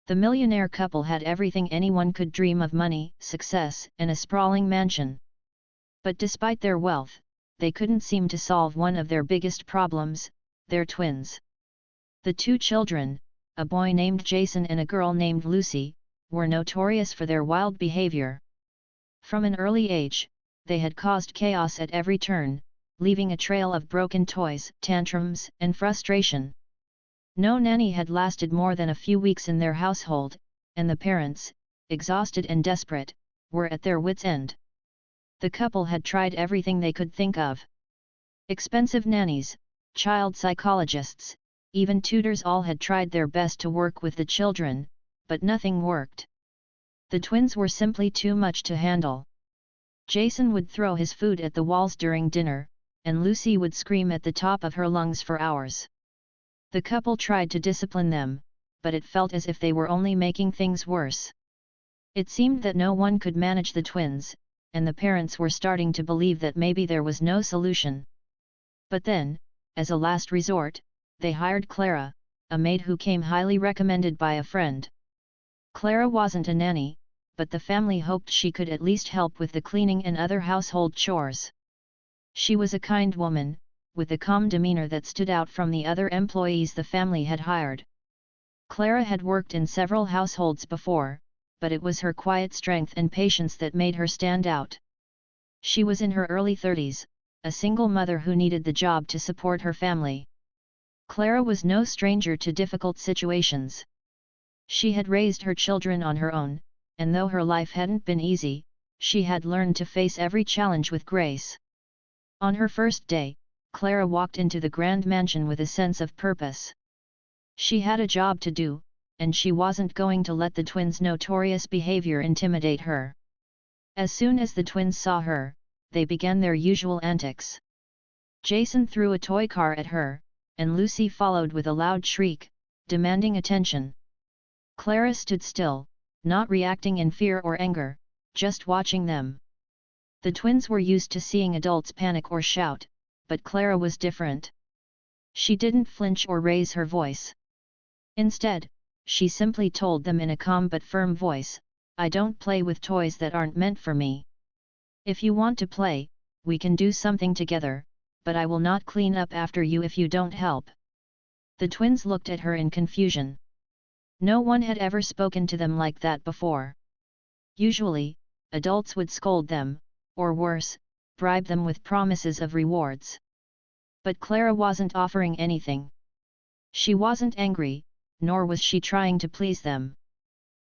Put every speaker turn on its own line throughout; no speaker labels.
The millionaire couple had everything anyone could dream of: money, success, and a sprawling mansion. But despite their wealth, they couldn't seem to solve one of their biggest problems: their twins. The two children, a boy named Jason and a girl named Lucy, were notorious for their wild behavior. From an early age, they had caused chaos at every turn, leaving a trail of broken toys, tantrums, and frustration. No nanny had lasted more than a few weeks in their household, and the parents, exhausted and desperate, were at their wits' end. The couple had tried everything they could think of. Expensive nannies, child psychologists, even tutors, all had tried their best to work with the children, but nothing worked. The twins were simply too much to handle. Jason would throw his food at the walls during dinner, and Lucy would scream at the top of her lungs for hours. The couple tried to discipline them, but it felt as if they were only making things worse. It seemed that no one could manage the twins, and the parents were starting to believe that maybe there was no solution. But then, as a last resort, they hired Clara, a maid who came highly recommended by a friend. Clara wasn't a nanny, but the family hoped she could at least help with the cleaning and other household chores. She was a kind woman, with a calm demeanor that stood out from the other employees the family had hired. Clara had worked in several households before, but it was her quiet strength and patience that made her stand out. She was in her early 30s, a single mother who needed the job to support her family. Clara was no stranger to difficult situations. She had raised her children on her own, and though her life hadn't been easy, she had learned to face every challenge with grace. On her first day, Clara walked into the grand mansion with a sense of purpose. She had a job to do, and she wasn't going to let the twins' notorious behavior intimidate her. As soon as the twins saw her, they began their usual antics. Jason threw a toy car at her, and Lucy followed with a loud shriek, demanding attention. Clara stood still, not reacting in fear or anger, just watching them. The twins were used to seeing adults panic or shout, but Clara was different. She didn't flinch or raise her voice. Instead, she simply told them in a calm but firm voice, "I don't play with toys that aren't meant for me. If you want to play, we can do something together, but I will not clean up after you if you don't help." The twins looked at her in confusion. No one had ever spoken to them like that before. Usually, adults would scold them, or worse, bribe them with promises of rewards. But Clara wasn't offering anything. She wasn't angry, nor was she trying to please them.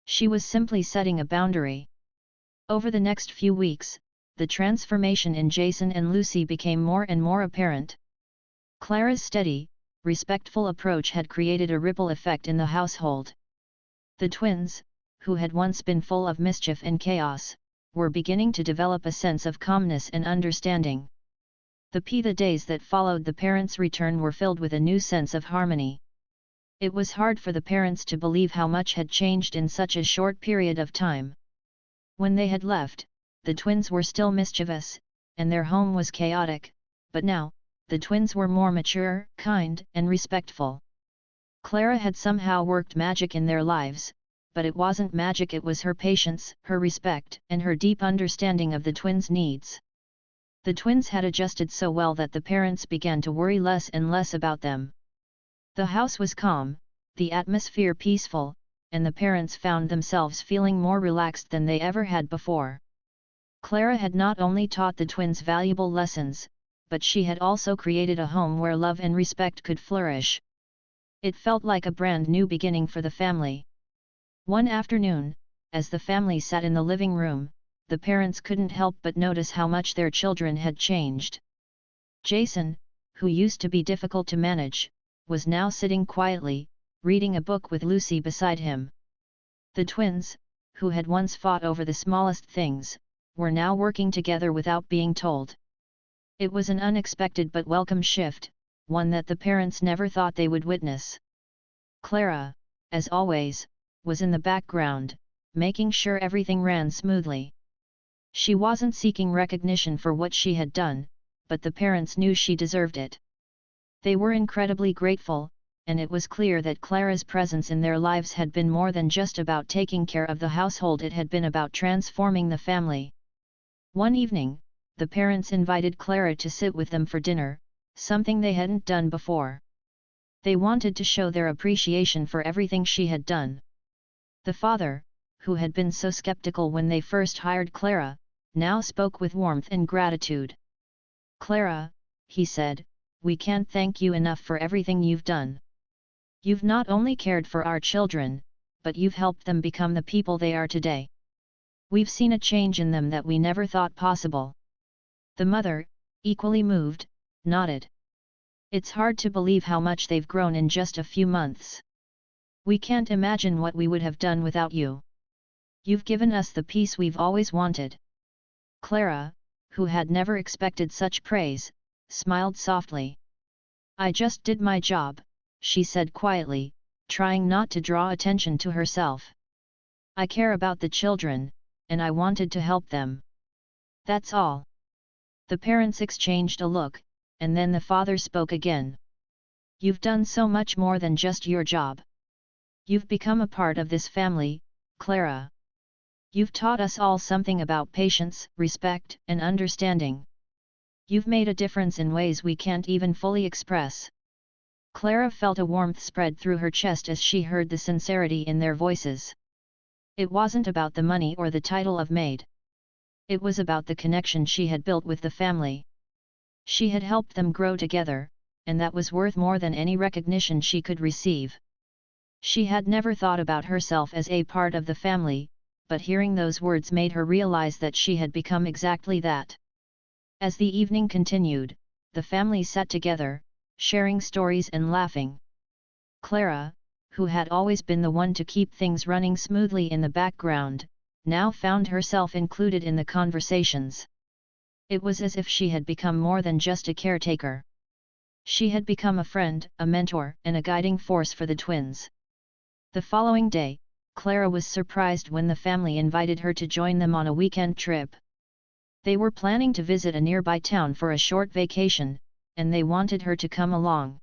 She was simply setting a boundary. Over the next few weeks, the transformation in Jason and Lucy became more and more apparent. Clara's steady, respectful approach had created a ripple effect in the household. The twins, who had once been full of mischief and chaos, were beginning to develop a sense of calmness and understanding. The days that followed the parents' return were filled with a new sense of harmony. It was hard for the parents to believe how much had changed in such a short period of time. When they had left, the twins were still mischievous, and their home was chaotic, but now, the twins were more mature, kind, and respectful. Clara had somehow worked magic in their lives, but it wasn't magic, it was her patience, her respect, and her deep understanding of the twins' needs. The twins had adjusted so well that the parents began to worry less and less about them. The house was calm, the atmosphere peaceful, and the parents found themselves feeling more relaxed than they ever had before. Clara had not only taught the twins valuable lessons, but she had also created a home where love and respect could flourish. It felt like a brand new beginning for the family. One afternoon, as the family sat in the living room, the parents couldn't help but notice how much their children had changed. Jason, who used to be difficult to manage, was now sitting quietly, reading a book with Lucy beside him. The twins, who had once fought over the smallest things, were now working together without being told. It was an unexpected but welcome shift, one that the parents never thought they would witness. Clara, as always, was in the background, making sure everything ran smoothly. She wasn't seeking recognition for what she had done, but the parents knew she deserved it. They were incredibly grateful, and it was clear that Clara's presence in their lives had been more than just about taking care of the household, it had been about transforming the family. One evening, the parents invited Clara to sit with them for dinner, something they hadn't done before. They wanted to show their appreciation for everything she had done. The father, who had been so skeptical when they first hired Clara, now spoke with warmth and gratitude. "Clara," he said, "we can't thank you enough for everything you've done. You've not only cared for our children, but you've helped them become the people they are today. We've seen a change in them that we never thought possible." The mother, equally moved, nodded. "It's hard to believe how much they've grown in just a few months. We can't imagine what we would have done without you. You've given us the peace we've always wanted." Clara, who had never expected such praise, smiled softly. "I just did my job," she said quietly, trying not to draw attention to herself. "I care about the children, and I wanted to help them. That's all." The parents exchanged a look, and then the father spoke again. "You've done so much more than just your job. You've become a part of this family, Clara. You've taught us all something about patience, respect, and understanding. You've made a difference in ways we can't even fully express." Clara felt a warmth spread through her chest as she heard the sincerity in their voices. It wasn't about the money or the title of maid. It was about the connection she had built with the family. She had helped them grow together, and that was worth more than any recognition she could receive. She had never thought about herself as a part of the family, but hearing those words made her realize that she had become exactly that. As the evening continued, the family sat together, sharing stories and laughing. Clara, who had always been the one to keep things running smoothly in the background, now found herself included in the conversations. It was as if she had become more than just a caretaker. She had become a friend, a mentor, and a guiding force for the twins. The following day, Clara was surprised when the family invited her to join them on a weekend trip. They were planning to visit a nearby town for a short vacation, and they wanted her to come along.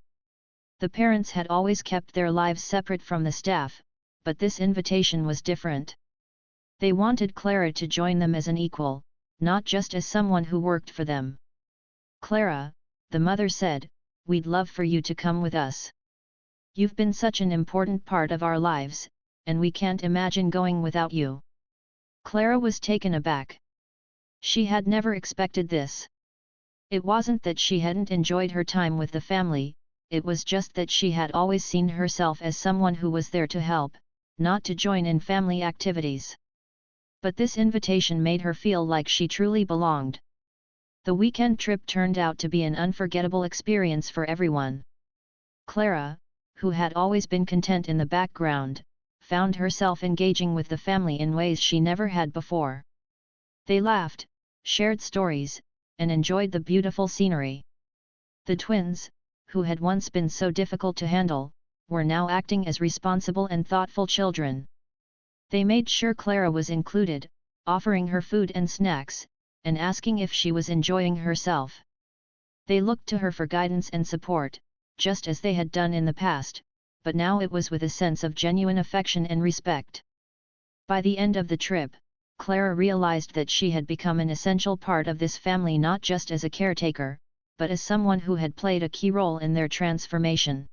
The parents had always kept their lives separate from the staff, but this invitation was different. They wanted Clara to join them as an equal, not just as someone who worked for them. "Clara," the mother said, "we'd love for you to come with us. You've been such an important part of our lives, and we can't imagine going without you." Clara was taken aback. She had never expected this. It wasn't that she hadn't enjoyed her time with the family, it was just that she had always seen herself as someone who was there to help, not to join in family activities. But this invitation made her feel like she truly belonged. The weekend trip turned out to be an unforgettable experience for everyone. Clara, who had always been content in the background, found herself engaging with the family in ways she never had before. They laughed, shared stories, and enjoyed the beautiful scenery. The twins, who had once been so difficult to handle, were now acting as responsible and thoughtful children. They made sure Clara was included, offering her food and snacks, and asking if she was enjoying herself. They looked to her for guidance and support, just as they had done in the past, but now it was with a sense of genuine affection and respect. By the end of the trip, Clara realized that she had become an essential part of this family, not just as a caretaker, but as someone who had played a key role in their transformation.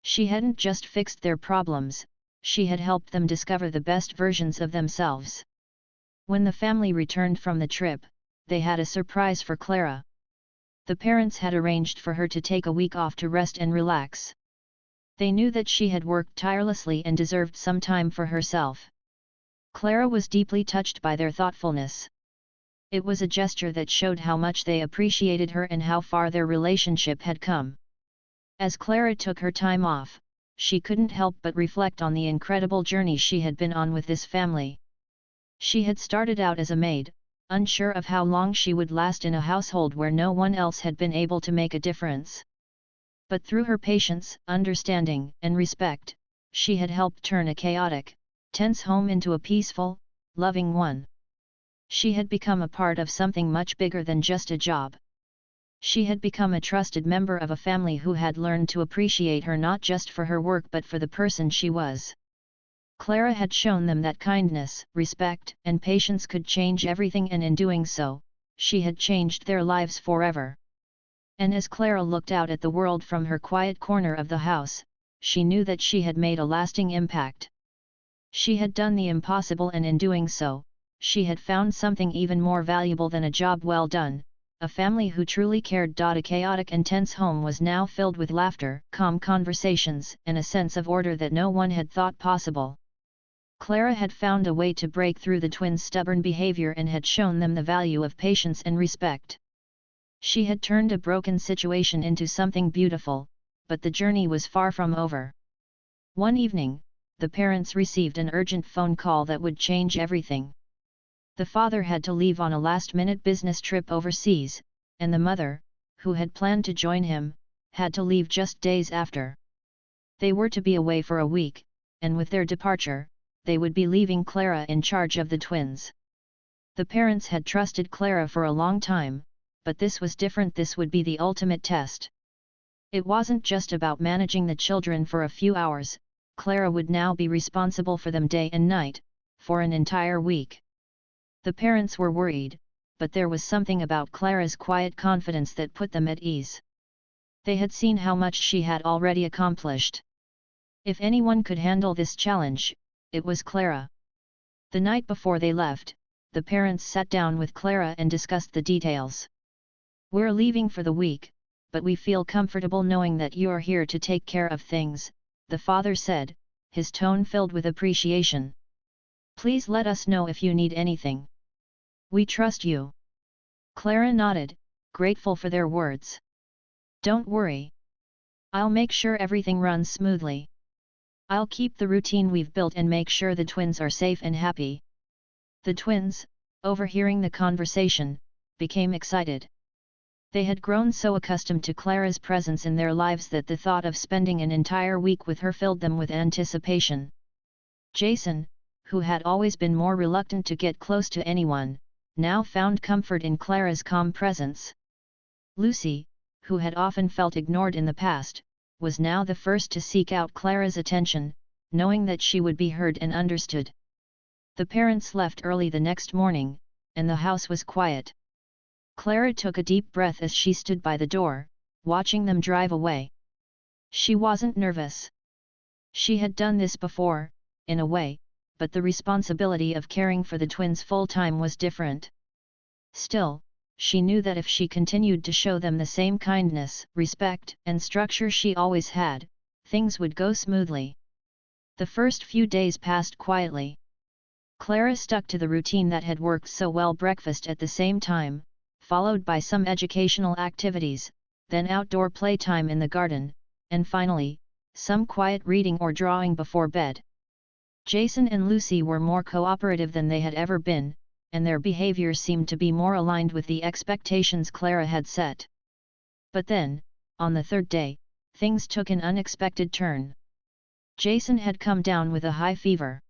She hadn't just fixed their problems, she had helped them discover the best versions of themselves. When the family returned from the trip, they had a surprise for Clara. The parents had arranged for her to take a week off to rest and relax. They knew that she had worked tirelessly and deserved some time for herself. Clara was deeply touched by their thoughtfulness. It was a gesture that showed how much they appreciated her and how far their relationship had come. As Clara took her time off, she couldn't help but reflect on the incredible journey she had been on with this family. She had started out as a maid, unsure of how long she would last in a household where no one else had been able to make a difference. But through her patience, understanding, and respect, she had helped turn a chaotic, tense home into a peaceful, loving one. She had become a part of something much bigger than just a job. She had become a trusted member of a family who had learned to appreciate her not just for her work but for the person she was. Clara had shown them that kindness, respect, and patience could change everything, and in doing so, she had changed their lives forever. And as Clara looked out at the world from her quiet corner of the house, she knew that she had made a lasting impact. She had done the impossible, and in doing so, she had found something even more valuable than a job well done. A family who truly cared. A chaotic and tense home was now filled with laughter, calm conversations, and a sense of order that no one had thought possible. Clara had found a way to break through the twins' stubborn behavior and had shown them the value of patience and respect. She had turned a broken situation into something beautiful, but the journey was far from over. One evening, the parents received an urgent phone call that would change everything. The father had to leave on a last-minute business trip overseas, and the mother, who had planned to join him, had to leave just days after. They were to be away for a week, and with their departure, they would be leaving Clara in charge of the twins. The parents had trusted Clara for a long time, but this was different. This would be the ultimate test. It wasn't just about managing the children for a few hours. Clara would now be responsible for them day and night, for an entire week. The parents were worried, but there was something about Clara's quiet confidence that put them at ease. They had seen how much she had already accomplished. If anyone could handle this challenge, it was Clara. The night before they left, the parents sat down with Clara and discussed the details. "We're leaving for the week, but we feel comfortable knowing that you're here to take care of things," the father said, his tone filled with appreciation. "Please let us know if you need anything. We trust you." Clara nodded, grateful for their words. "Don't worry. I'll make sure everything runs smoothly. I'll keep the routine we've built and make sure the twins are safe and happy." The twins, overhearing the conversation, became excited. They had grown so accustomed to Clara's presence in their lives that the thought of spending an entire week with her filled them with anticipation. Jason, who had always been more reluctant to get close to anyone, now found comfort in Clara's calm presence. Lucy, who had often felt ignored in the past, was now the first to seek out Clara's attention, knowing that she would be heard and understood. The parents left early the next morning, and the house was quiet. Clara took a deep breath as she stood by the door, watching them drive away. She wasn't nervous. She had done this before, in a way, but the responsibility of caring for the twins full-time was different. Still, she knew that if she continued to show them the same kindness, respect, and structure she always had, things would go smoothly. The first few days passed quietly. Clara stuck to the routine that had worked so well: breakfast at the same time, followed by some educational activities, then outdoor playtime in the garden, and finally, some quiet reading or drawing before bed. Jason and Lucy were more cooperative than they had ever been, and their behavior seemed to be more aligned with the expectations Clara had set. But then, on the third day, things took an unexpected turn. Jason had come down with a high fever.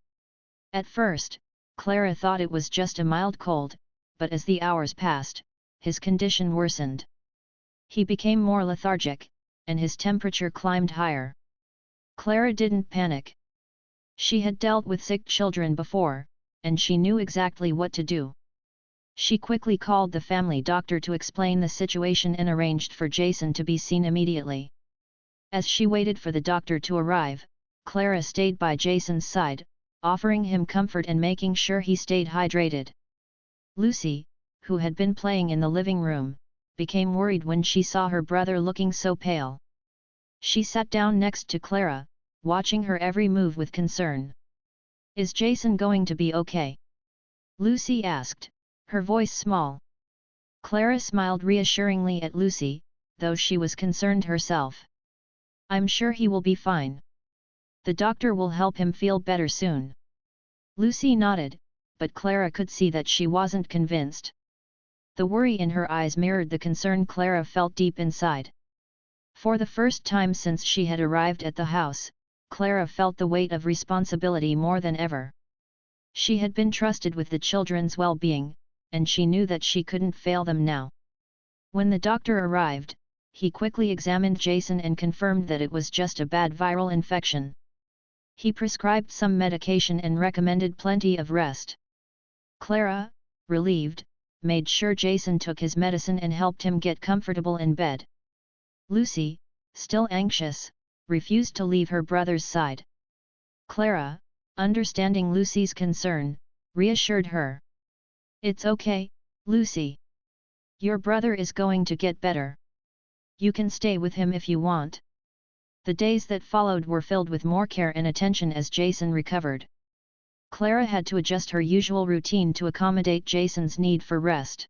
At first, Clara thought it was just a mild cold, but as the hours passed, his condition worsened. He became more lethargic, and his temperature climbed higher. Clara didn't panic. She had dealt with sick children before, and she knew exactly what to do. She quickly called the family doctor to explain the situation and arranged for Jason to be seen immediately. As she waited for the doctor to arrive, Clara stayed by Jason's side, offering him comfort and making sure he stayed hydrated. Lucy, who had been playing in the living room, became worried when she saw her brother looking so pale. She sat down next to Clara, watching her every move with concern. "Is Jason going to be okay?" Lucy asked, her voice small. Clara smiled reassuringly at Lucy, though she was concerned herself. "I'm sure he will be fine. The doctor will help him feel better soon." Lucy nodded, but Clara could see that she wasn't convinced. The worry in her eyes mirrored the concern Clara felt deep inside. For the first time since she had arrived at the house, Clara felt the weight of responsibility more than ever. She had been trusted with the children's well-being, and she knew that she couldn't fail them now. When the doctor arrived, he quickly examined Jason and confirmed that it was just a bad viral infection. He prescribed some medication and recommended plenty of rest. Clara, relieved, made sure Jason took his medicine and helped him get comfortable in bed. Lucy, still anxious, refused to leave her brother's side. Clara, understanding Lucy's concern, reassured her. "It's okay, Lucy. Your brother is going to get better. You can stay with him if you want." The days that followed were filled with more care and attention as Jason recovered. Clara had to adjust her usual routine to accommodate Jason's need for rest.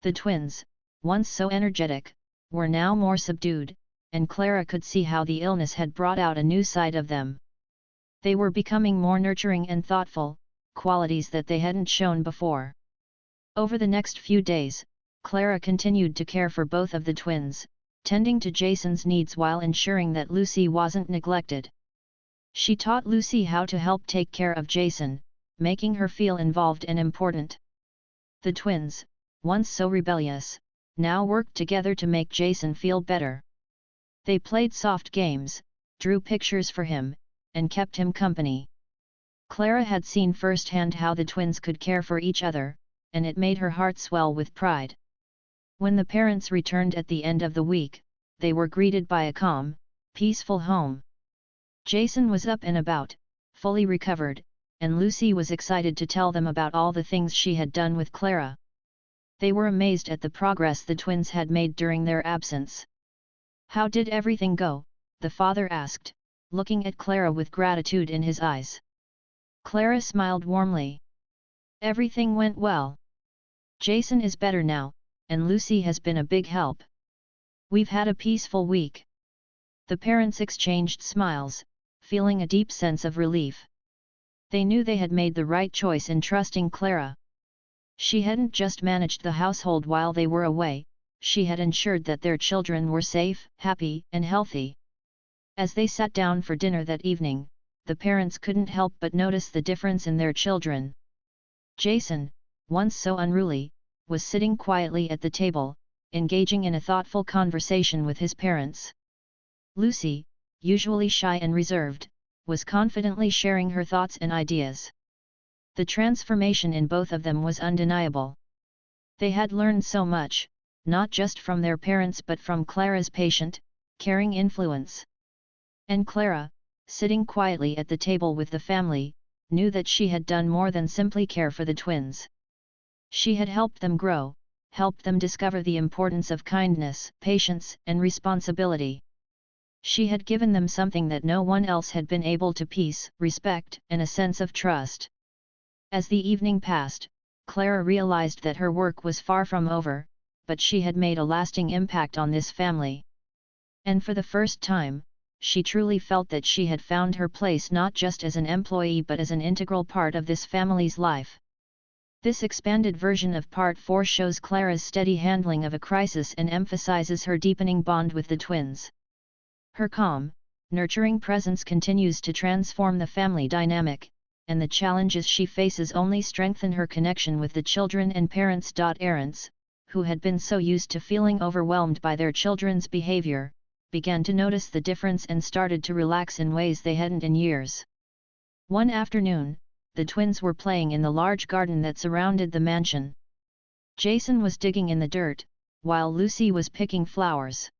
The twins, once so energetic, were now more subdued, and Clara could see how the illness had brought out a new side of them. They were becoming more nurturing and thoughtful, qualities that they hadn't shown before. Over the next few days, Clara continued to care for both of the twins, tending to Jason's needs while ensuring that Lucy wasn't neglected. She taught Lucy how to help take care of Jason, making her feel involved and important. The twins, once so rebellious, now worked together to make Jason feel better. They played soft games, drew pictures for him, and kept him company. Clara had seen firsthand how the twins could care for each other, and it made her heart swell with pride. When the parents returned at the end of the week, they were greeted by a calm, peaceful home. Jason was up and about, fully recovered, and Lucy was excited to tell them about all the things she had done with Clara. They were amazed at the progress the twins had made during their absence. "How did everything go?" the father asked, looking at Clara with gratitude in his eyes. Clara smiled warmly. "Everything went well. Jason is better now, and Lucy has been a big help. We've had a peaceful week." The parents exchanged smiles, feeling a deep sense of relief. They knew they had made the right choice in trusting Clara. She hadn't just managed the household while they were away, she had ensured that their children were safe, happy, and healthy. As they sat down for dinner that evening, the parents couldn't help but notice the difference in their children. Jason, once so unruly, was sitting quietly at the table, engaging in a thoughtful conversation with his parents. Lucy, usually shy and reserved, was confidently sharing her thoughts and ideas. The transformation in both of them was undeniable. They had learned so much, not just from their parents but from Clara's patient, caring influence. And Clara, sitting quietly at the table with the family, knew that she had done more than simply care for the twins. She had helped them grow, helped them discover the importance of kindness, patience, and responsibility. She had given them something that no one else had been able to: peace, respect, and a sense of trust. As the evening passed, Clara realized that her work was far from over, but she had made a lasting impact on this family. And for the first time, she truly felt that she had found her place not just as an employee but as an integral part of this family's life. This expanded version of Part 4 shows Clara's steady handling of a crisis and emphasizes her deepening bond with the twins. Her calm, nurturing presence continues to transform the family dynamic, and the challenges she faces only strengthen her connection with the children and parents. Parents, who had been so used to feeling overwhelmed by their children's behavior, began to notice the difference and started to relax in ways they hadn't in years. One afternoon, the twins were playing in the large garden that surrounded the mansion. Jason was digging in the dirt, while Lucy was picking flowers.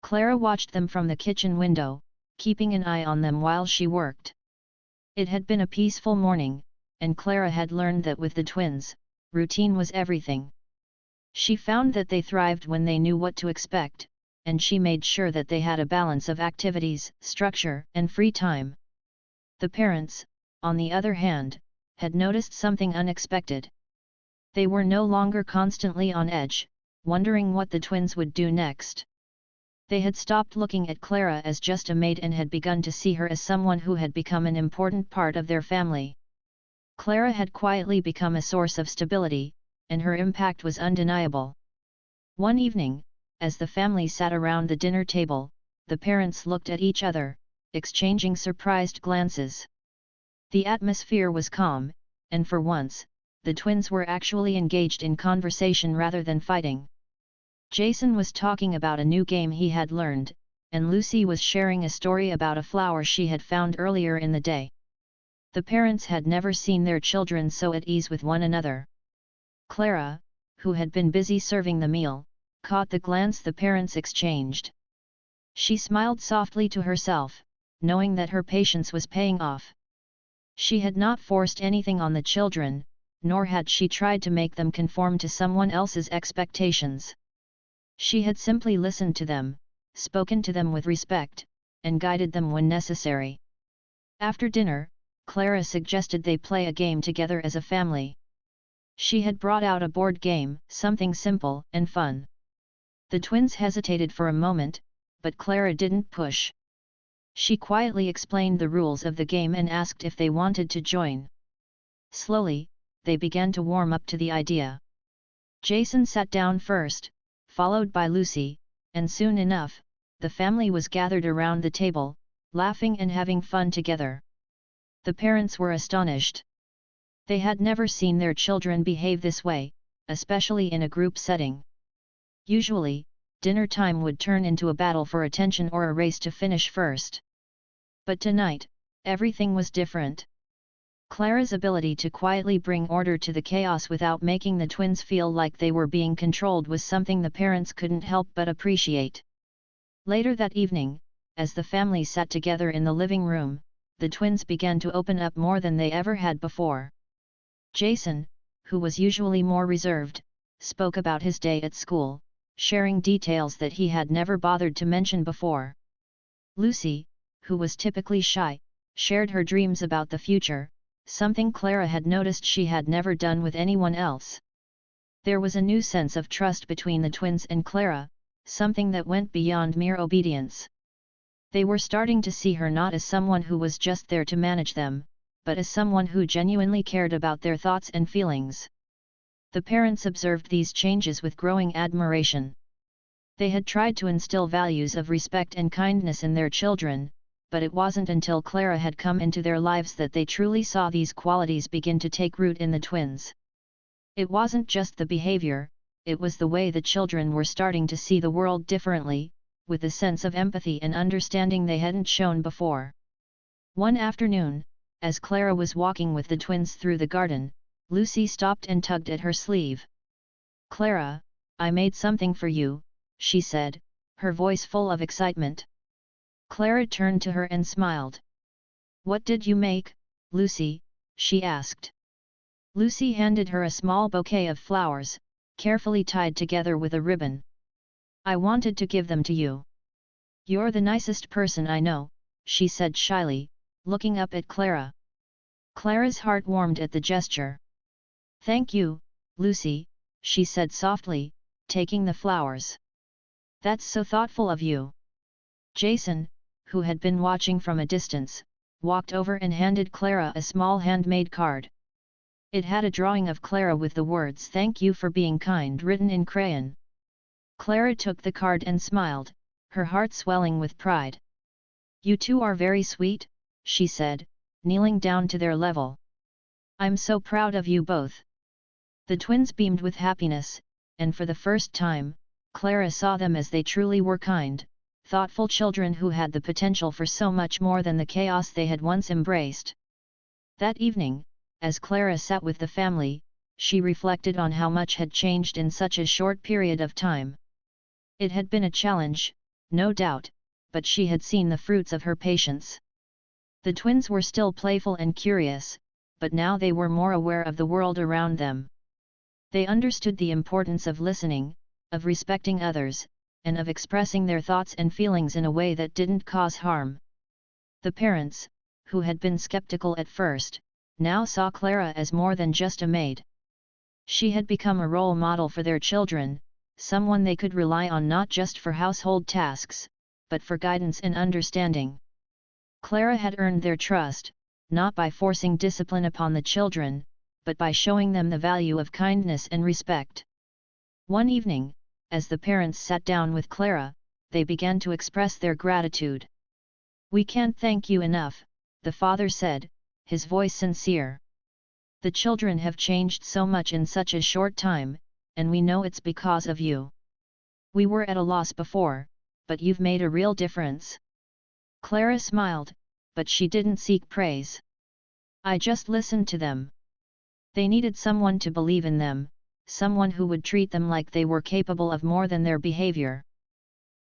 Clara watched them from the kitchen window, keeping an eye on them while she worked. It had been a peaceful morning, and Clara had learned that with the twins, routine was everything. She found that they thrived when they knew what to expect, and she made sure that they had a balance of activities, structure, and free time. The parents, on the other hand, had noticed something unexpected. They were no longer constantly on edge, wondering what the twins would do next. They had stopped looking at Clara as just a maid and had begun to see her as someone who had become an important part of their family. Clara had quietly become a source of stability, and her impact was undeniable. One evening, as the family sat around the dinner table, the parents looked at each other, exchanging surprised glances. The atmosphere was calm, and for once, the twins were actually engaged in conversation rather than fighting. Jason was talking about a new game he had learned, and Lucy was sharing a story about a flower she had found earlier in the day. The parents had never seen their children so at ease with one another. Clara, who had been busy serving the meal, caught the glance the parents exchanged. She smiled softly to herself, knowing that her patience was paying off. She had not forced anything on the children, nor had she tried to make them conform to someone else's expectations. She had simply listened to them, spoken to them with respect, and guided them when necessary. After dinner, Clara suggested they play a game together as a family. She had brought out a board game, something simple and fun. The twins hesitated for a moment, but Clara didn't push. She quietly explained the rules of the game and asked if they wanted to join. Slowly, they began to warm up to the idea. Jason sat down first, followed by Lucy, and soon enough, the family was gathered around the table, laughing and having fun together. The parents were astonished. They had never seen their children behave this way, especially in a group setting. Usually, dinner time would turn into a battle for attention or a race to finish first. But tonight, everything was different. Clara's ability to quietly bring order to the chaos without making the twins feel like they were being controlled was something the parents couldn't help but appreciate. Later that evening, as the family sat together in the living room, the twins began to open up more than they ever had before. Jason, who was usually more reserved, spoke about his day at school, sharing details that he had never bothered to mention before. Lucy, who was typically shy, shared her dreams about the future, something Clara had noticed she had never done with anyone else. There was a new sense of trust between the twins and Clara, something that went beyond mere obedience. They were starting to see her not as someone who was just there to manage them, but as someone who genuinely cared about their thoughts and feelings. The parents observed these changes with growing admiration. They had tried to instill values of respect and kindness in their children, but it wasn't until Clara had come into their lives that they truly saw these qualities begin to take root in the twins. It wasn't just the behavior, it was the way the children were starting to see the world differently, with a sense of empathy and understanding they hadn't shown before. One afternoon, as Clara was walking with the twins through the garden, Lucy stopped and tugged at her sleeve. "Clara, I made something for you," she said, her voice full of excitement. Clara turned to her and smiled. "What did you make, Lucy?" she asked. Lucy handed her a small bouquet of flowers, carefully tied together with a ribbon. "I wanted to give them to you. You're the nicest person I know," she said shyly, looking up at Clara. Clara's heart warmed at the gesture. "Thank you, Lucy," she said softly, taking the flowers. "That's so thoughtful of you." Jason, who had been watching from a distance, walked over and handed Clara a small handmade card. It had a drawing of Clara with the words "Thank you for being kind" written in crayon. Clara took the card and smiled, her heart swelling with pride. "You two are very sweet," she said, kneeling down to their level. "I'm so proud of you both." The twins beamed with happiness, and for the first time, Clara saw them as they truly were: kind, thoughtful children who had the potential for so much more than the chaos they had once embraced. That evening, as Clara sat with the family, she reflected on how much had changed in such a short period of time. It had been a challenge, no doubt, but she had seen the fruits of her patience. The twins were still playful and curious, but now they were more aware of the world around them. They understood the importance of listening, of respecting others, and of expressing their thoughts and feelings in a way that didn't cause harm. The parents, who had been skeptical at first, now saw Clara as more than just a maid. She had become a role model for their children, someone they could rely on not just for household tasks, but for guidance and understanding. Clara had earned their trust, not by forcing discipline upon the children, but by showing them the value of kindness and respect. One evening, as the parents sat down with Clara, they began to express their gratitude. "We can't thank you enough," the father said, his voice sincere. "The children have changed so much in such a short time, and we know it's because of you." We were at a loss before, but you've made a real difference. Clara smiled, but she didn't seek praise. I just listened to them. They needed someone to believe in them, someone who would treat them like they were capable of more than their behavior.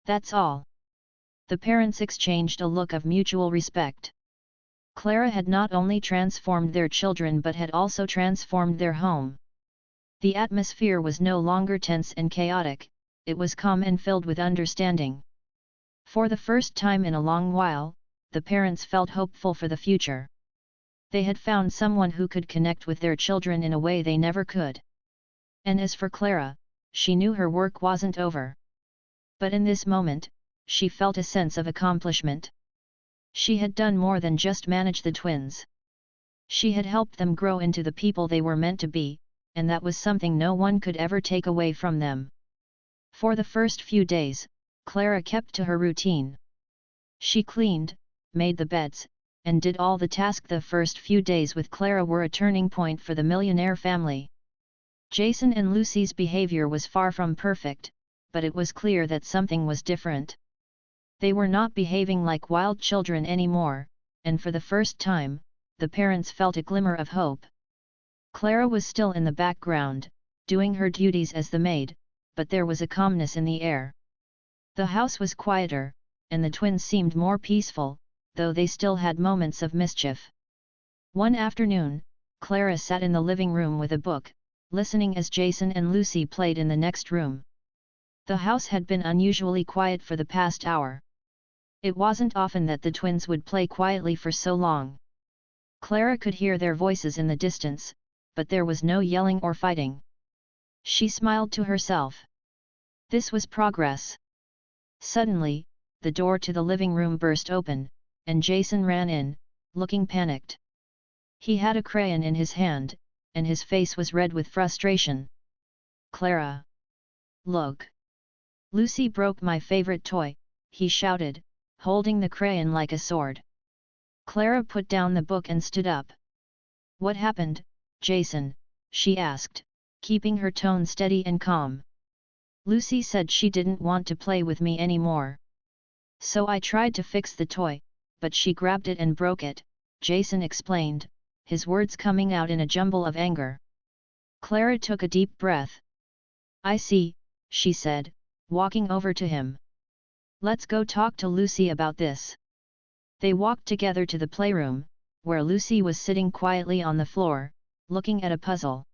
That's all. The parents exchanged a look of mutual respect. Clara had not only transformed their children but had also transformed their home. The atmosphere was no longer tense and chaotic, it was calm and filled with understanding. For the first time in a long while, the parents felt hopeful for the future. They had found someone who could connect with their children in a way they never could. And as for Clara, she knew her work wasn't over. But in this moment, she felt a sense of accomplishment. She had done more than just manage the twins. She had helped them grow into the people they were meant to be, and that was something no one could ever take away from them. For the first few days, Clara kept to her routine. She cleaned, made the beds, and did all the tasks. The first few days with Clara were a turning point for the Millionaire family. Jason and Lucy's behavior was far from perfect, but it was clear that something was different. They were not behaving like wild children anymore, and for the first time, the parents felt a glimmer of hope. Clara was still in the background, doing her duties as the maid, but there was a calmness in the air. The house was quieter, and the twins seemed more peaceful, though they still had moments of mischief. One afternoon, Clara sat in the living room with a book, listening as Jason and Lucy played in the next room. The house had been unusually quiet for the past hour. It wasn't often that the twins would play quietly for so long. Clara could hear their voices in the distance, but there was no yelling or fighting. She smiled to herself. This was progress. Suddenly, the door to the living room burst open, and Jason ran in, looking panicked. He had a crayon in his hand, and his face was red with frustration. "Clara! Look! Lucy broke my favorite toy," he shouted, holding the crayon like a sword. Clara put down the book and stood up. "What happened, Jason?" she asked, keeping her tone steady and calm. "Lucy said she didn't want to play with me anymore. So I tried to fix the toy, but she grabbed it and broke it," Jason explained, his words coming out in a jumble of anger. Clara took a deep breath. "I see," she said, walking over to him. "Let's go talk to Lucy about this." They walked together to the playroom, where Lucy was sitting quietly on the floor, looking at a puzzle.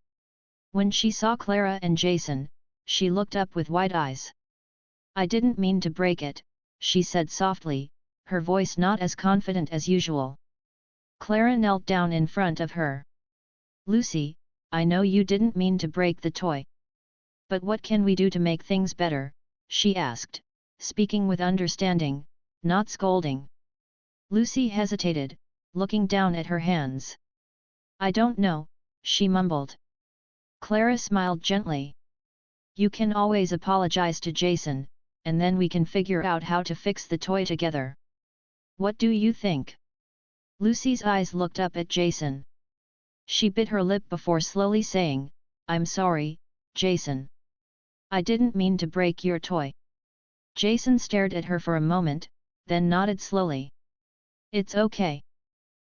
When she saw Clara and Jason, she looked up with wide eyes. "I didn't mean to break it," she said softly, her voice not as confident as usual. Clara knelt down in front of her. "Lucy, I know you didn't mean to break the toy. But what can we do to make things better?" she asked, speaking with understanding, not scolding. Lucy hesitated, looking down at her hands. "I don't know," she mumbled. Clara smiled gently. "You can always apologize to Jason, and then we can figure out how to fix the toy together. What do you think?" Lucy's eyes looked up at Jason. She bit her lip before slowly saying, "I'm sorry, Jason. I didn't mean to break your toy." Jason stared at her for a moment, then nodded slowly. "It's okay.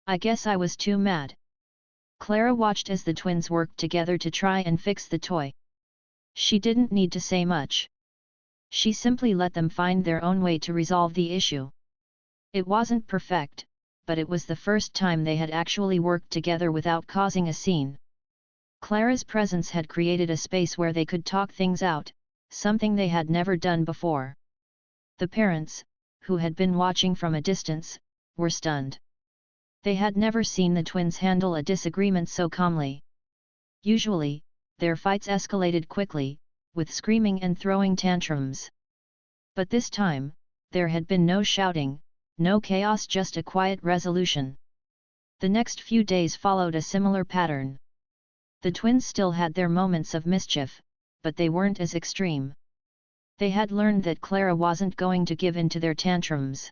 I guess I was too mad." Clara watched as the twins worked together to try and fix the toy. She didn't need to say much. She simply let them find their own way to resolve the issue. It wasn't perfect, but it was the first time they had actually worked together without causing a scene. Clara's presence had created a space where they could talk things out, something they had never done before. The parents, who had been watching from a distance, were stunned. They had never seen the twins handle a disagreement so calmly. Usually, their fights escalated quickly, with screaming and throwing tantrums. But this time, there had been no shouting, no chaos, just a quiet resolution. The next few days followed a similar pattern. The twins still had their moments of mischief, but they weren't as extreme. They had learned that Clara wasn't going to give in to their tantrums.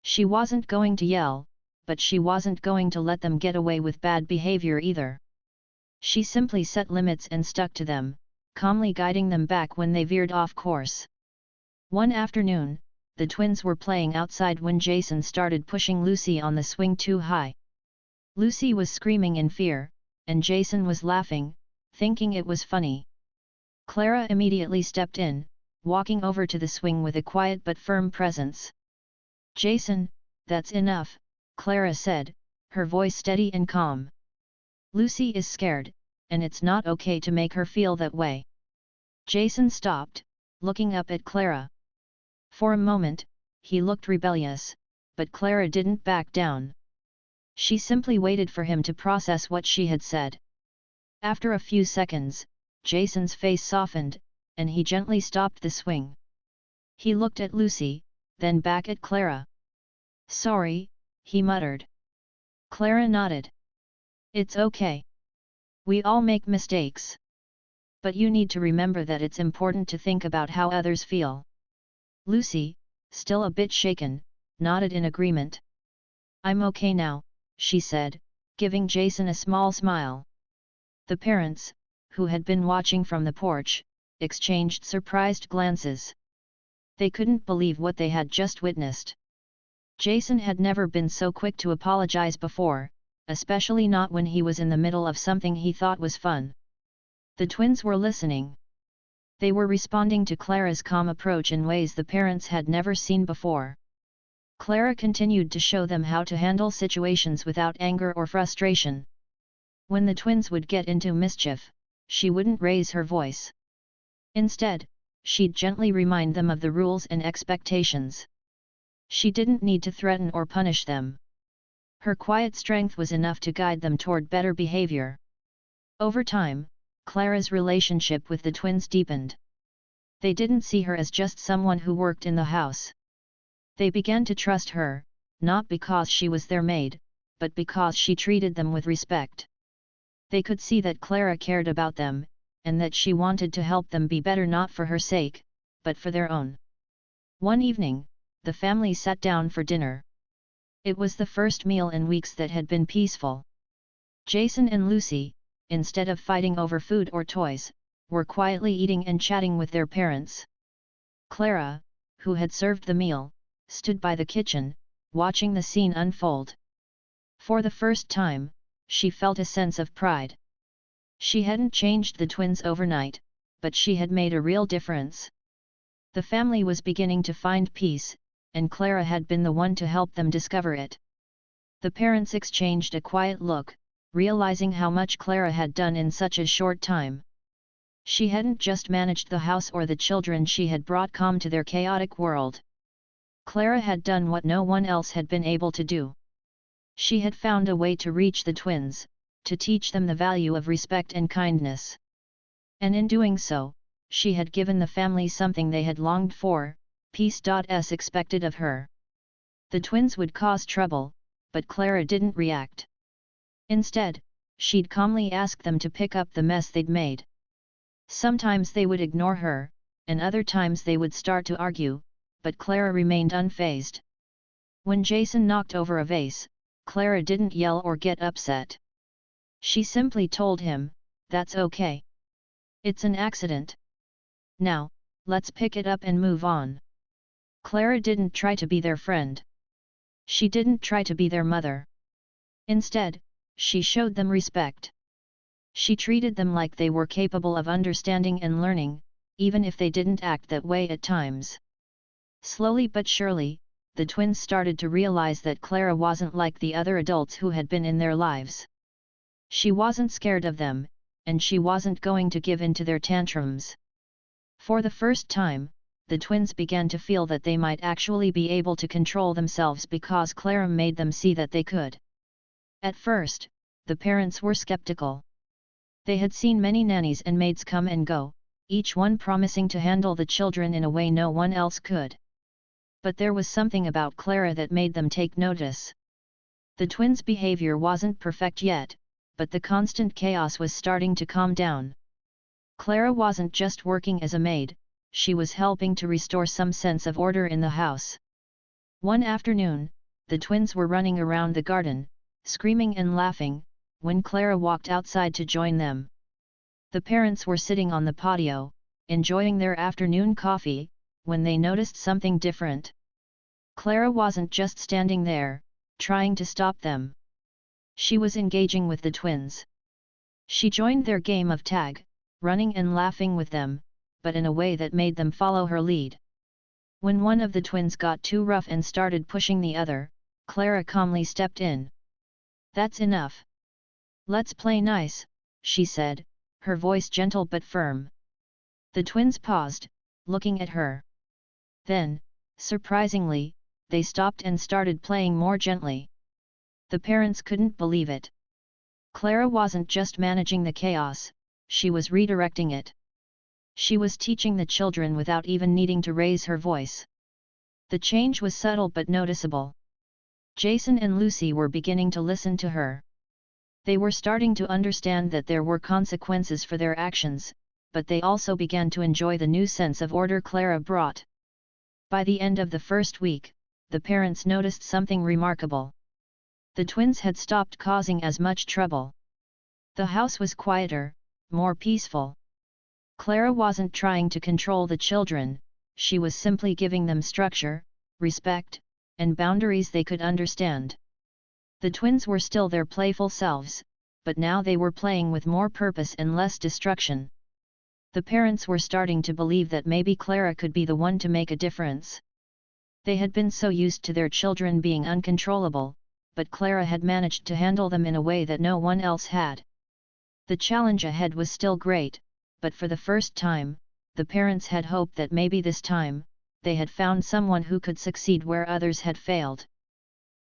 She wasn't going to yell, but she wasn't going to let them get away with bad behavior either. She simply set limits and stuck to them, calmly guiding them back when they veered off course. One afternoon, the twins were playing outside when Jason started pushing Lucy on the swing too high. Lucy was screaming in fear, and Jason was laughing, thinking it was funny. Clara immediately stepped in, walking over to the swing with a quiet but firm presence. "Jason, that's enough," Clara said, her voice steady and calm. "Lucy is scared, and it's not okay to make her feel that way." Jason stopped, looking up at Clara. For a moment, he looked rebellious, but Clara didn't back down. She simply waited for him to process what she had said. After a few seconds, Jason's face softened, and he gently stopped the swing. He looked at Lucy, then back at Clara. "Sorry," he muttered. Clara nodded. "It's okay. We all make mistakes. But you need to remember that it's important to think about how others feel." Lucy, still a bit shaken, nodded in agreement. "I'm okay now," she said, giving Jason a small smile. The parents, who had been watching from the porch, exchanged surprised glances. They couldn't believe what they had just witnessed. Jason had never been so quick to apologize before, especially not when he was in the middle of something he thought was fun. The twins were listening. They were responding to Clara's calm approach in ways the parents had never seen before. Clara continued to show them how to handle situations without anger or frustration. When the twins would get into mischief, she wouldn't raise her voice. Instead, she'd gently remind them of the rules and expectations. She didn't need to threaten or punish them. Her quiet strength was enough to guide them toward better behavior. Over time, Clara's relationship with the twins deepened. They didn't see her as just someone who worked in the house. They began to trust her, not because she was their maid, but because she treated them with respect. They could see that Clara cared about them, and that she wanted to help them be better not for her sake, but for their own. One evening, the family sat down for dinner. It was the first meal in weeks that had been peaceful. Jason and Lucy, instead of fighting over food or toys, were quietly eating and chatting with their parents. Clara, who had served the meal, stood by the kitchen, watching the scene unfold. For the first time, she felt a sense of pride. She hadn't changed the twins overnight, but she had made a real difference. The family was beginning to find peace, and Clara had been the one to help them discover it. The parents exchanged a quiet look, realizing how much Clara had done in such a short time. She hadn't just managed the house or the children, she had brought calm to their chaotic world. Clara had done what no one else had been able to do. She had found a way to reach the twins, to teach them the value of respect and kindness. And in doing so, she had given the family something they had longed for, peace. As expected of her. The twins would cause trouble, but Clara didn't react. Instead, she'd calmly ask them to pick up the mess they'd made. Sometimes they would ignore her, and other times they would start to argue, but Clara remained unfazed. When Jason knocked over a vase, Clara didn't yell or get upset. She simply told him, "That's okay. It's an accident. Now, let's pick it up and move on." Clara didn't try to be their friend. She didn't try to be their mother. Instead, she showed them respect. She treated them like they were capable of understanding and learning, even if they didn't act that way at times. Slowly but surely, the twins started to realize that Clara wasn't like the other adults who had been in their lives. She wasn't scared of them, and she wasn't going to give in to their tantrums. For the first time, the twins began to feel that they might actually be able to control themselves because Clara made them see that they could. At first, the parents were skeptical. They had seen many nannies and maids come and go, each one promising to handle the children in a way no one else could. But there was something about Clara that made them take notice. The twins' behavior wasn't perfect yet, but the constant chaos was starting to calm down. Clara wasn't just working as a maid, she was helping to restore some sense of order in the house. One afternoon, the twins were running around the garden, screaming and laughing, when Clara walked outside to join them. The parents were sitting on the patio, enjoying their afternoon coffee, when they noticed something different. Clara wasn't just standing there, trying to stop them. She was engaging with the twins. She joined their game of tag, running and laughing with them, but in a way that made them follow her lead. When one of the twins got too rough and started pushing the other, Clara calmly stepped in. "That's enough. Let's play nice," she said, her voice gentle but firm. The twins paused, looking at her. Then, surprisingly, they stopped and started playing more gently. The parents couldn't believe it. Clara wasn't just managing the chaos, she was redirecting it. She was teaching the children without even needing to raise her voice. The change was subtle but noticeable. Jason and Lucy were beginning to listen to her. They were starting to understand that there were consequences for their actions, but they also began to enjoy the new sense of order Clara brought. By the end of the first week, the parents noticed something remarkable. The twins had stopped causing as much trouble. The house was quieter, more peaceful. Clara wasn't trying to control the children, she was simply giving them structure, respect, and boundaries they could understand. The twins were still their playful selves, but now they were playing with more purpose and less destruction. The parents were starting to believe that maybe Clara could be the one to make a difference. They had been so used to their children being uncontrollable, but Clara had managed to handle them in a way that no one else had. The challenge ahead was still great, but for the first time, the parents had hoped that maybe this time, they had found someone who could succeed where others had failed.